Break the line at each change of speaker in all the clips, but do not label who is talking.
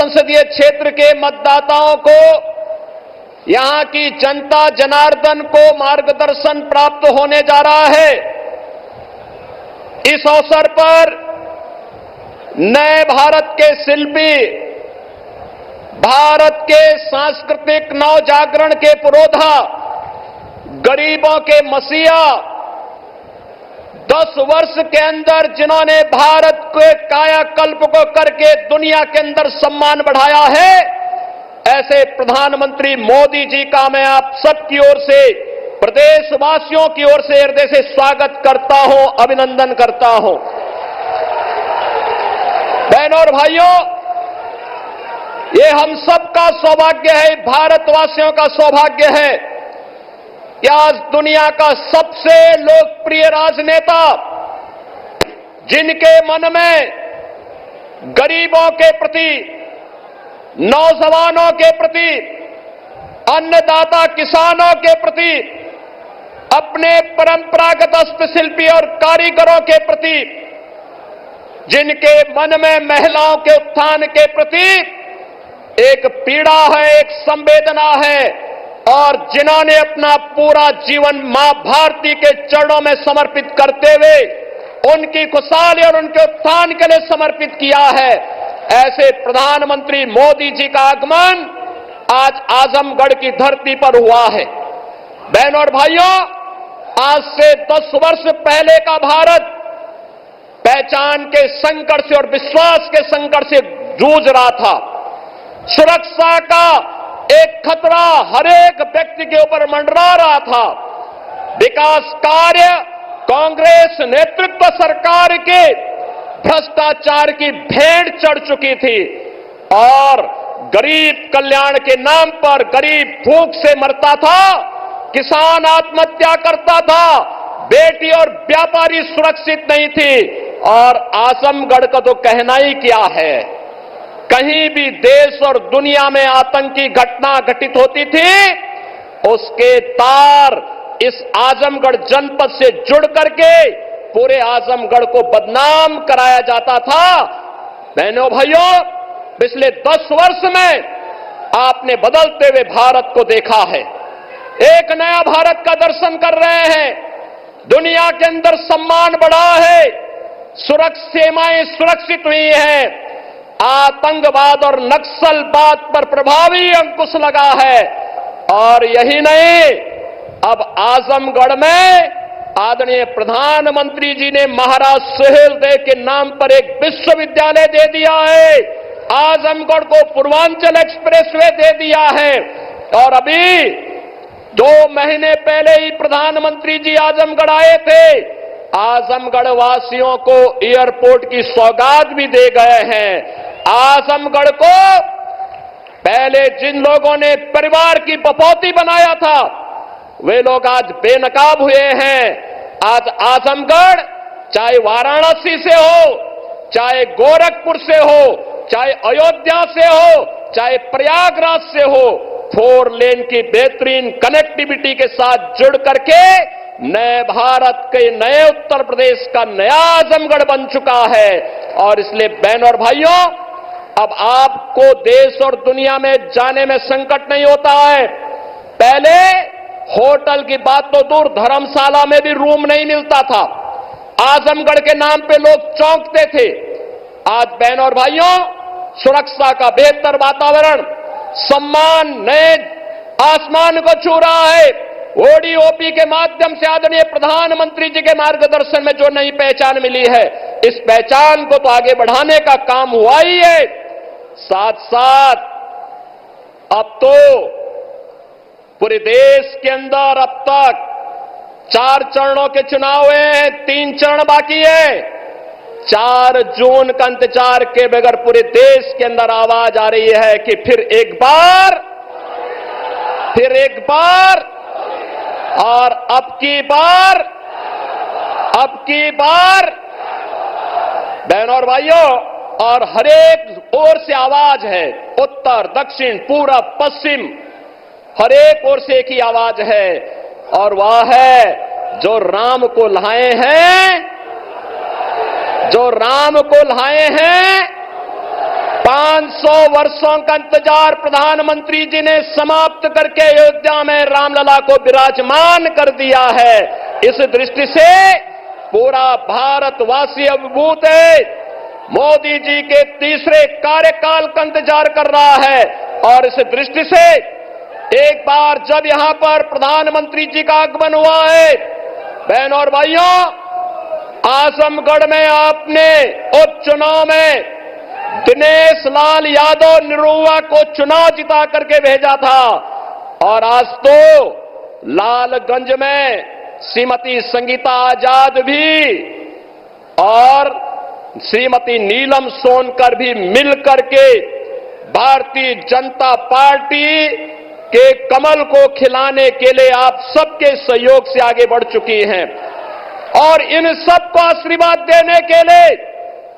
संसदीय क्षेत्र के मतदाताओं को, यहां की जनता जनार्दन को मार्गदर्शन प्राप्त होने जा रहा है। इस अवसर पर नए भारत के शिल्पी, भारत के सांस्कृतिक नवजागरण के पुरोधा, गरीबों के मसीहा, 10 वर्ष के अंदर जिन्होंने भारत के कायाकल्प को करके दुनिया के अंदर सम्मान बढ़ाया है, ऐसे प्रधानमंत्री मोदी जी का मैं आप सबकी ओर से, प्रदेशवासियों की ओर से हृदय से स्वागत करता हूं, अभिनंदन करता हूं। बहनों और भाइयों, ये हम सबका सौभाग्य है, भारतवासियों का सौभाग्य है कि आज दुनिया का सबसे लोकप्रिय राजनेता, जिनके मन में गरीबों के प्रति, नौजवानों के प्रति, अन्नदाता किसानों के प्रति, अपने परंपरागत हस्तशिल्पी और कारीगरों के प्रति, जिनके मन में महिलाओं के उत्थान के प्रति एक पीड़ा है, एक संवेदना है, और जिन्होंने अपना पूरा जीवन मां भारती के चरणों में समर्पित करते हुए उनकी खुशहाली और उनके उत्थान के लिए समर्पित किया है, ऐसे प्रधानमंत्री मोदी जी का आगमन आज आजमगढ़ की धरती पर हुआ है। बहनों और भाइयों, आज से 10 वर्ष पहले का भारत पहचान के संकट से और विश्वास के संकट से जूझ रहा था। सुरक्षा का एक खतरा हर एक व्यक्ति के ऊपर मंडरा रहा था। विकास कार्य कांग्रेस नेतृत्व सरकार के भ्रष्टाचार की भेड़ चढ़ चुकी थी और गरीब कल्याण के नाम पर गरीब भूख से मरता था, किसान आत्महत्या करता था, बेटी और व्यापारी सुरक्षित नहीं थी। और आजमगढ़ का तो कहना ही क्या है, कहीं भी देश और दुनिया में आतंकी घटना घटित होती थी, उसके तार इस आजमगढ़ जनपद से जुड़ करके पूरे आजमगढ़ को बदनाम कराया जाता था। बहनों भाइयों, पिछले 10 वर्ष में आपने बदलते हुए भारत को देखा है। एक नया भारत का दर्शन कर रहे हैं। दुनिया के अंदर सम्मान बढ़ा है, सीमाएं सुरक्षित हुई हैं, आतंकवाद और नक्सलवाद पर प्रभावी अंकुश लगा है। और यही नहीं, अब आजमगढ़ में आदरणीय प्रधानमंत्री जी ने महाराज सुहेलदेव के नाम पर एक विश्वविद्यालय दे दिया है, आजमगढ़ को पूर्वांचल एक्सप्रेसवे दे दिया है। और अभी 2 महीने पहले ही प्रधानमंत्री जी आजमगढ़ आए थे, आजमगढ़ वासियों को एयरपोर्ट की सौगात भी दे गए हैं। आजमगढ़ को पहले जिन लोगों ने परिवार की बपौती बनाया था, वे लोग आज बेनकाब हुए हैं। आज आजमगढ़ चाहे वाराणसी से हो, चाहे गोरखपुर से हो, चाहे अयोध्या से हो, चाहे प्रयागराज से हो, 4 लेन की बेहतरीन कनेक्टिविटी के साथ जुड़ करके नए भारत के नए उत्तर प्रदेश का नया आजमगढ़ बन चुका है। और इसलिए बहनों और भाइयों, अब आपको देश और दुनिया में जाने में संकट नहीं होता है। पहले होटल की बात तो दूर, धर्मशाला में भी रूम नहीं मिलता था, आजमगढ़ के नाम पे लोग चौंकते थे। आज बहनों और भाइयों, सुरक्षा का बेहतर वातावरण, सम्मान नए आसमान को छू रहा है। ओडीओपी के माध्यम से आदरणीय प्रधानमंत्री जी के मार्गदर्शन में जो नई पहचान मिली है, इस पहचान को तो आगे बढ़ाने का काम हुआ ही है। साथ साथ अब तो पूरे देश के अंदर अब तक 4 चरणों के चुनाव हुए हैं, 3 चरण बाकी है। 4 जून का इंतजार के बगैर पूरे देश के अंदर आवाज आ रही है कि फिर एक बार और अब की बार बहनों और भाइयों, और हर एक ओर से आवाज है, उत्तर दक्षिण पूरब पश्चिम, हर एक ओर से एक ही आवाज है, और वह है जो राम को लाए हैं, 500 वर्षों का इंतजार प्रधानमंत्री जी ने समाप्त करके अयोध्या में रामलला को विराजमान कर दिया है। इस दृष्टि से पूरा भारतवासी अभिभूत है। मोदी जी के तीसरे कार्यकाल का इंतजार कर रहा है और इस दृष्टि से एक बार जब यहां पर प्रधानमंत्री जी का आगमन हुआ है, बहनों और भाइयों, आजमगढ़ में आपने उपचुनाव में दिनेश लाल यादव निरुआ को चुनाव जिता करके भेजा था और आज तो लालगंज में श्रीमती संगीता आजाद भी और श्रीमती नीलम सोनकर भी मिलकर के भारतीय जनता पार्टी के कमल को खिलाने के लिए आप सबके सहयोग से आगे बढ़ चुकी हैं और इन सबको आशीर्वाद देने के लिए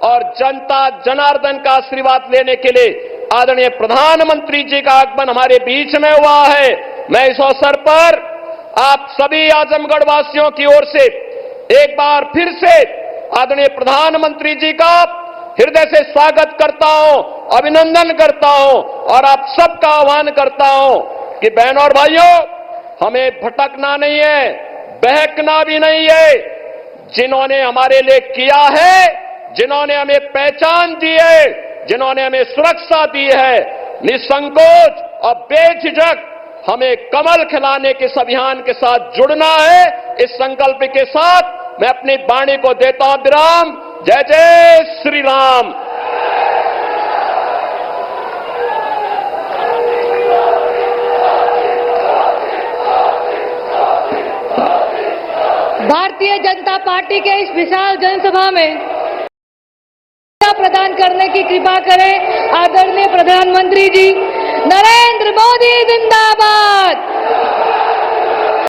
और जनता जनार्दन का आशीर्वाद लेने के लिए आदरणीय प्रधानमंत्री जी का आगमन हमारे बीच में हुआ है। मैं इस अवसर पर आप सभी आजमगढ़ वासियों की ओर से एक बार फिर से आदरणीय प्रधानमंत्री जी का हृदय से स्वागत करता हूं, अभिनंदन करता हूं और आप सबका आह्वान करता हूं कि बहनों और भाइयों, हमें भटकना नहीं है, बहकना भी नहीं है। जिन्होंने हमारे लिए किया है, जिन्होंने हमें पहचान दी है, जिन्होंने हमें सुरक्षा दी है, निसंकोच और बेझिझक हमें कमल खिलाने के इस अभियान के साथ जुड़ना है। इस संकल्प के साथ मैं अपनी वाणी को देता हूं विराम। जय जय श्री राम।
भारतीय जनता पार्टी के इस विशाल जनसभा में प्रदान करने की कृपा करें आदरणीय प्रधानमंत्री जी नरेंद्र मोदी